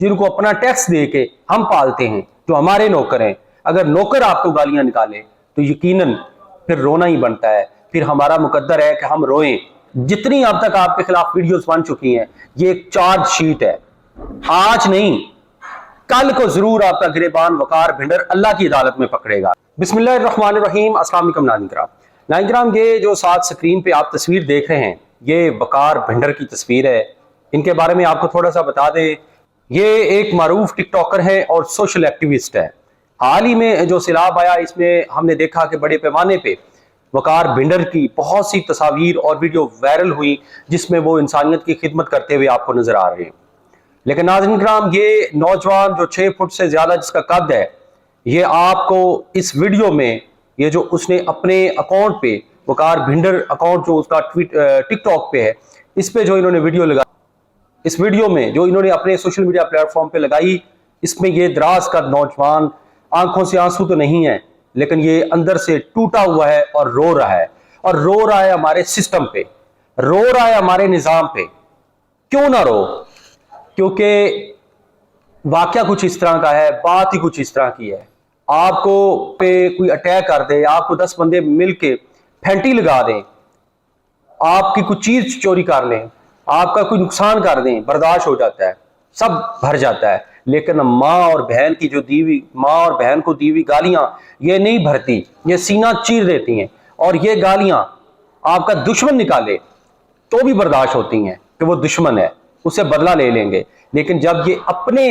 जिनको अपना टैक्स दे के हम पालते हैं, जो हमारे नौकर हैं, अगर नौकर आपको गालियां निकाले तो यकीनन फिर रोना ही बनता है। फिर हमारा मुकद्दर है कि हम रोएं। जितनी अब तक आपके खिलाफ वीडियोस बन चुकी हैं, ये एक चार्ज शीट है। आज नहीं, कल को जरूर आपका गिरेबान वकार भिंडर अल्लाह की अदालत में पकड़ेगा। बिस्मिल्लाहिर्रहमानिर्रहीम। अस्सलाम वालेकुम नाज़रीन, ये जो साथ स्क्रीन पे आप तस्वीर देख रहे हैं, ये वकार भिंडर की तस्वीर है। इनके बारे में आपको थोड़ा सा बता दें, ये एक मारूफ टिकटॉकर है और सोशल एक्टिविस्ट है। हाल ही में जो सैलाब आया, इसमें हमने देखा कि बड़े पैमाने पे वकार भिंडर की बहुत सी तस्वीर और वीडियो वायरल हुई, जिसमें वो इंसानियत की खिदमत करते हुए आपको नजर आ रहे हैं। लेकिन नाज़रीन किराम, ये नौजवान जो 6 फुट से ज्यादा जिसका कद है, ये आपको इस वीडियो में, ये जो उसने अपने अकाउंट पे, वकार भिंडर अकाउंट जो उसका टिकटॉक पे है, इस पे जो इन्होंने वीडियो लगाई, इस वीडियो में जो इन्होंने अपने सोशल मीडिया प्लेटफॉर्म पे लगाई, इसमें ये दराज का नौजवान, आंखों से आंसू तो नहीं है, लेकिन ये अंदर से टूटा हुआ है और रो रहा है। और रो रहा है हमारे सिस्टम पे, रो रहा है हमारे निजाम पे। क्यों ना रो? क्योंकि वाकया कुछ इस तरह का है, बात ही कुछ इस तरह की है। आपको पे कोई अटैक कर दे, आपको 10 बंदे मिलके फेंटी लगा दें, आपकी कुछ चीज चोरी कर लें, आपका कोई नुकसान कर दें, बर्दाश्त हो जाता है, सब भर जाता है। लेकिन माँ और बहन की जो दीवी, माँ और बहन को दीवी गालियां, ये नहीं भरती, ये सीना चीर देती हैं। और ये गालियां आपका दुश्मन निकाले तो भी बर्दाश्त होती हैं कि वो दुश्मन है, उससे बदला ले लेंगे। लेकिन जब ये अपने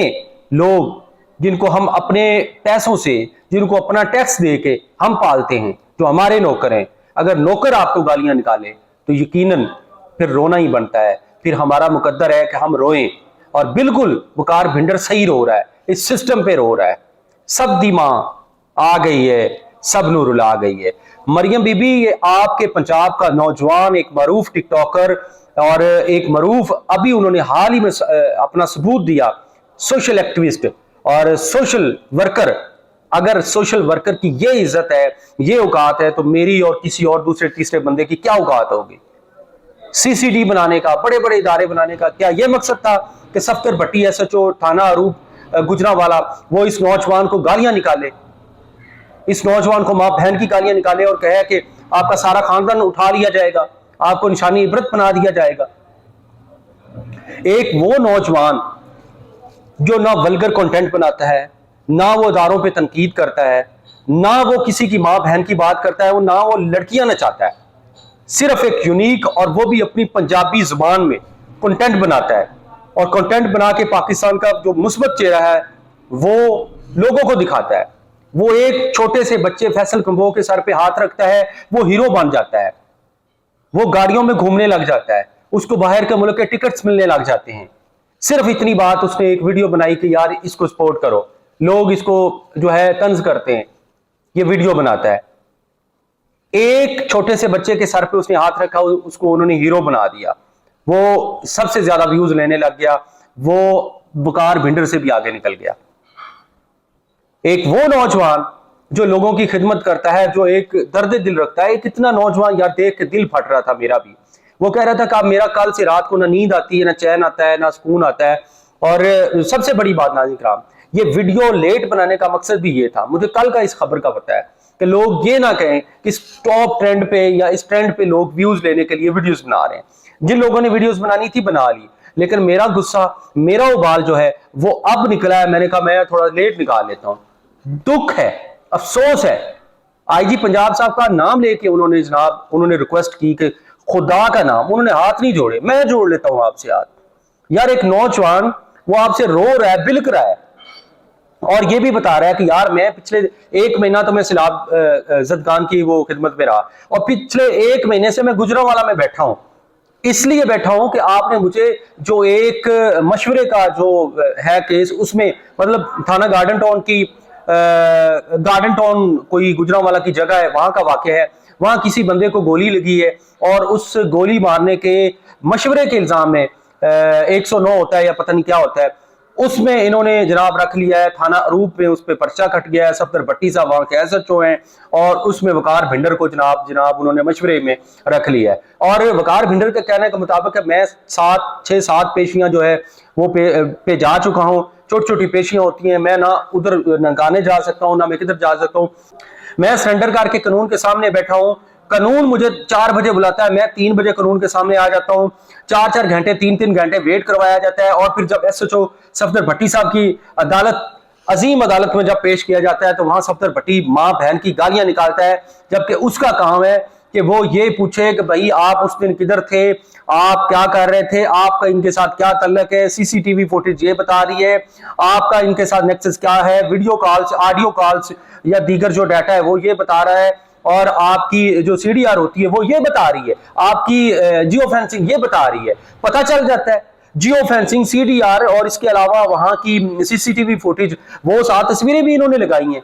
लोग, जिनको हम अपने पैसों से, जिनको अपना टैक्स दे के हम पालते हैं, जो हमारे नौकर हैं, अगर नौकर आपको गालियां निकाले तो यकीनन फिर रोना ही बनता है। फिर हमारा मुकद्दर है कि हम रोएं। और बिल्कुल वकार भिंडर सही रो रहा है, इस सिस्टम पे रो रहा है। सब दी मां आ गई है, सब नूर रुला गई है। मरियम बीबी, ये आपके पंजाब का नौजवान, एक मारूफ टिकटॉकर और एक मारूफ, अभी उन्होंने हाल ही में अपना सबूत दिया, सोशल एक्टिविस्ट और सोशल वर्कर। अगर सोशल वर्कर की ये इज्जत है, ये औकात है, तो मेरी और किसी और दूसरे तीसरे बंदे की क्या औकात होगी? सीसीडी बनाने का, बड़े बड़े इदारे बनाने का क्या ये मकसद था कि सफ्तर भट्टी SHO थाना अरूप गुजरांवाला वो इस नौजवान को गालियां निकाले, इस नौजवान को मां बहन की गालियां निकाले और कहे कि आपका सारा खानदान उठा लिया जाएगा, आपको निशानी इबरत बना दिया जाएगा? एक वो नौजवान जो ना वल्गर कंटेंट बनाता है, ना वो इदारों पे तनकीद करता है, ना वो किसी की मां बहन की बात करता है, वो ना वो लड़कियां नचाता है, सिर्फ एक यूनिक, और वो भी अपनी पंजाबी जुबान में कंटेंट बनाता है। और कंटेंट बना के पाकिस्तान का जो मुस्बत चेहरा है वो लोगों को दिखाता है। वो एक छोटे से बच्चे फैसल कंबो के सर पे हाथ रखता है, वो हीरो बन जाता है, वो गाड़ियों में घूमने लग जाता है, उसको बाहर के मुल्क के टिकट्स मिलने लग जाते हैं। सिर्फ इतनी बात उसने एक वीडियो बनाई कि यार इसको सपोर्ट करो, लोग इसको जो है तंज करते हैं, ये वीडियो बनाता है। एक छोटे से बच्चे के सर पे उसने हाथ रखा, उसको उन्होंने हीरो बना दिया, वो सबसे ज्यादा व्यूज लेने लग गया, वो वकार भिंडर से भी आगे निकल गया। एक वो नौजवान जो लोगों की खिदमत करता है, जो एक दर्द दिल रखता है, एक इतना नौजवान यार देख के दिल फट रहा था मेरा भी। वो कह रहा था कि मेरा कल से रात को ना नींद आती है, ना चैन आता है, ना सुकून आता है। और सबसे बड़ी बात नाज़रीन किराम, ये वीडियो लेट बनाने का मकसद भी ये था, मुझे कल का इस खबर का पता है, कि लोग ये ना कहें कि इस टॉप ट्रेंड पे या इस ट्रेंड पे लोग व्यूज लेने के लिए वीडियोस बना रहे हैं। जिन लोगों ने वीडियोस बनानी थी बना ली, लेकिन मेरा गुस्सा, मेरा उबाल जो है वो अब निकला है। मैंने कहा मैं थोड़ा लेट निकाल लेता हूं। दुख है, अफसोस है, IG पंजाब साहब का नाम लेके उन्होंने जनाब, उन्होंने रिक्वेस्ट की कि खुदा का नाम, उन्होंने हाथ नहीं जोड़े, मैं जोड़ लेता हूं आपसे हाथ। यार एक नौजवान वो आपसे रो रहा है, बिलक रहा है, और ये भी बता रहा है कि यार मैं पिछले 1 महीना तो मैं सैलाब जदगान की वो खिदमत में रहा, और पिछले 1 महीने से मैं गुजरांवाला में बैठा हूं, इसलिए बैठा हूं कि आपने मुझे जो एक मशवरे का जो है केस, उसमें मतलब थाना गार्डन टाउन की, गार्डन टाउन कोई गुजरांवाला की जगह है, वहां का वाकया है, वहां किसी बंदे को गोली लगी है, और उस गोली मारने के मशवरे के इल्जाम में 109 होता है या पता नहीं क्या होता है, उसमें इन्होंने जनाब रख लिया है थाना अरूप में, उस पर पर्चा कट गया है। सफ्तर भट्टी साहब वहां के SHO हैं, और उसमें वकार भिंडर को जनाब उन्होंने मशवरे में रख लिया है। और वकार भिंडर के कहने के मुताबिक मैं 6-7 पेशियां जो है वो पे जा चुका हूं, छोटी छोटी पेशियां होती हैं, मैं ना उधर ननकाने जा सकता हूं, ना मैं किधर जा सकता हूं। मैं सरेंडर करके कानून के सामने बैठा हूं, कानून मुझे 4 बजे बुलाता है, मैं 3 बजे कानून के सामने आ जाता हूं, 4-4 घंटे 3-3 घंटे वेट करवाया जाता है, और फिर जब SHO सफदर भट्टी साहब की अदालत, अजीम अदालत में जब पेश किया जाता है तो वहां सफदर भट्टी मां बहन की गालियां निकालता है, जबकि उसका काम है कि वो ये पूछे कि भाई आप उस दिन किधर थे, आप क्या कर रहे थे, आपका इनके साथ क्या तल्लक है, CCTV फुटेज ये बता रही है, आपका इनके साथ नेक्सस क्या है, वीडियो कॉल्स, ऑडियो कॉल्स या दीगर जो डाटा है वो ये बता रहा है, और आपकी जो CDR होती है वो ये बता रही है, आपकी जियो फेंसिंग ये बता रही है। पता चल जाता है जियो फेंसिंग, CDR और इसके अलावा वहां की CCTV फुटेज, वो 7 तस्वीरें भी इन्होंने लगाई हैं,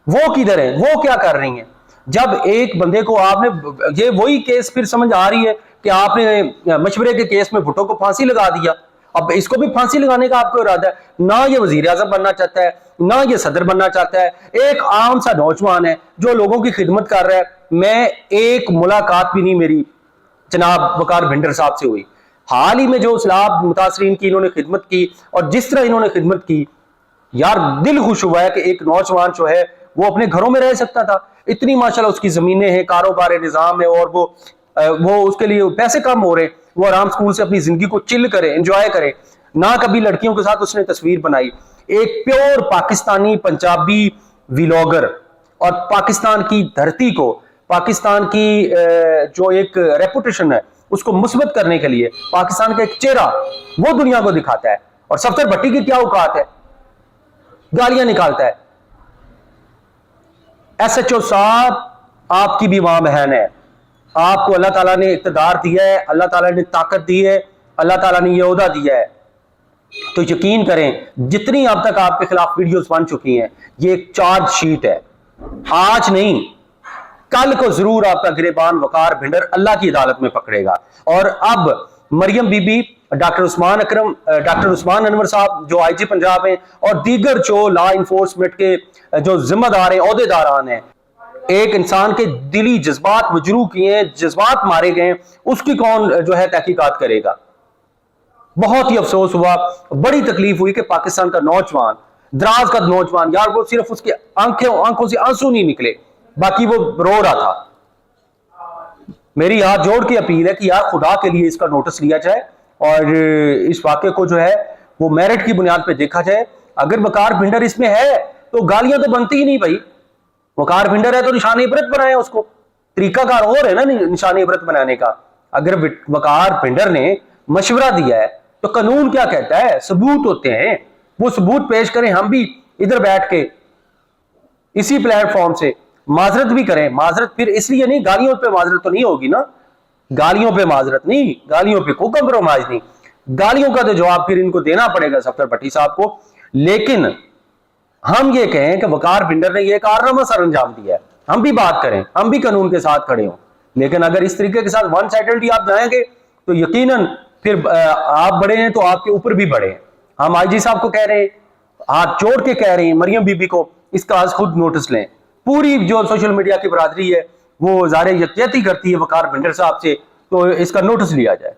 वो किधर है, वो क्या कर रही हैं। जब एक बंदे को आपने, ये वही केस फिर समझ आ रही है कि आपने मशवरे के केस में भुट्टो को फांसी लगा दिया, अब इसको भी फांसी लगाने का आपको इरादा है। ना ये वजीर आजम बनना चाहता है, ना ये सदर बनना चाहता है, एक आम सा नौजवान है जो लोगों की खिदमत कर रहा है। मैं एक मुलाकात भी नहीं मेरी जनाब वकार भिंडर साहब से हुई, हाल ही में जो सैलाब मुतासरीन की इन्होंने खिदमत की और जिस तरह इन्होंने खिदमत की, यार दिल खुश हुआ है कि एक नौजवान जो है वो अपने घरों में रह सकता था, इतनी माशाल्लाह उसकी जमीनें हैं, कारोबार निजाम है, और वो उसके लिए पैसे कम हो रहे, वो आराम स्कूल से अपनी जिंदगी को चिल करे, एंजॉय करे, ना कभी लड़कियों के साथ उसने तस्वीर बनाई। एक प्योर पाकिस्तानी पंजाबी व्लॉगर, और पाकिस्तान की धरती को, पाकिस्तान की जो एक रेपुटेशन है उसको मुस्बत करने के लिए पाकिस्तान का एक चेहरा वो दुनिया को दिखाता है। और सफदर भट्टी की क्या औकात है, गालियां निकालता है। SHO साहब आपकी भी मां बहन है, आपको अल्लाह ताला ने इक़्तिदार दिया है, अल्लाह ताला ने ताकत दी है, अल्लाह ताला ने ये ओहदा दिया है, तो यकीन करें जितनी अब तक आपके खिलाफ वीडियोस बन चुकी हैं ये एक चार्ज शीट है, आज नहीं कल को जरूर आपका गिरेबान वकार भिंडर अल्लाह की अदालत में पकड़ेगा। और अब मरियम बीबी, डॉक्टर उस्मान अनवर साहब जो IG पंजाब हैं, और दीगर जो लॉ इन्फोर्समेंट के जो जिम्मेदार हैं, ओहदेदारान हैं, एक इंसान के दिली जज्बात मजरूह किए हैं, जज्बात मारे गए, उसकी कौन जो है तहकीकात करेगा। बहुत ही अफसोस हुआ, बड़ी तकलीफ हुई कि पाकिस्तान का नौजवान, दराज का नौजवान, यार वो सिर्फ उसके आंखों से आंसू नहीं निकले, बाकी वो रो रहा था। मेरी हाथ जोड़ के अपील है कि यार खुदा के लिए इसका नोटिस लिया जाए और इस वाक़े को जो है वो मेरिट की बुनियाद पे देखा जाए। अगर वकार भिंडर इसमें है तो गालियां तो बनती ही नहीं भाई, वकार भिंडर है तो निशान इबरत बनाए उसको, तरीकाकार और है ना निशान इबरत बनाने का। अगर वकार भिंडर ने मशवरा दिया है तो कानून क्या कहता है, सबूत होते हैं, वो सबूत पेश करें, हम भी इधर बैठ के इसी प्लेटफॉर्म से माजरत भी करें। माजरत फिर इसलिए नहीं, गालियों पे माजरत तो नहीं होगी ना, गालियों पे माजरत नहीं, गालियों पे कोई कंप्रोमाइज नहीं, गालियों का तो जवाब फिर इनको देना पड़ेगा सफदर भट्टी साहब को। लेकिन हम ये कहें कि वकार भिंडर ने ये कारनामा सर अंजाम दिया है, हम भी बात करें, हम भी कानून के साथ खड़े हों। लेकिन अगर इस तरीके के साथ वन साइडेडली आप जाएंगे तो यकीनन फिर आप बड़े हैं तो आपके ऊपर भी बड़े हैं। हम IG साहब को कह रहे हैं, हाथ जोड़ के कह रहे हैं, मरियम बीबी को इसका आज खुद नोटिस लें। पूरी जो सोशल मीडिया की बरादरी है वो ज़ाहिर यकजहती करती है वकार भिंडर साहब से, तो इसका नोटिस लिया जाए।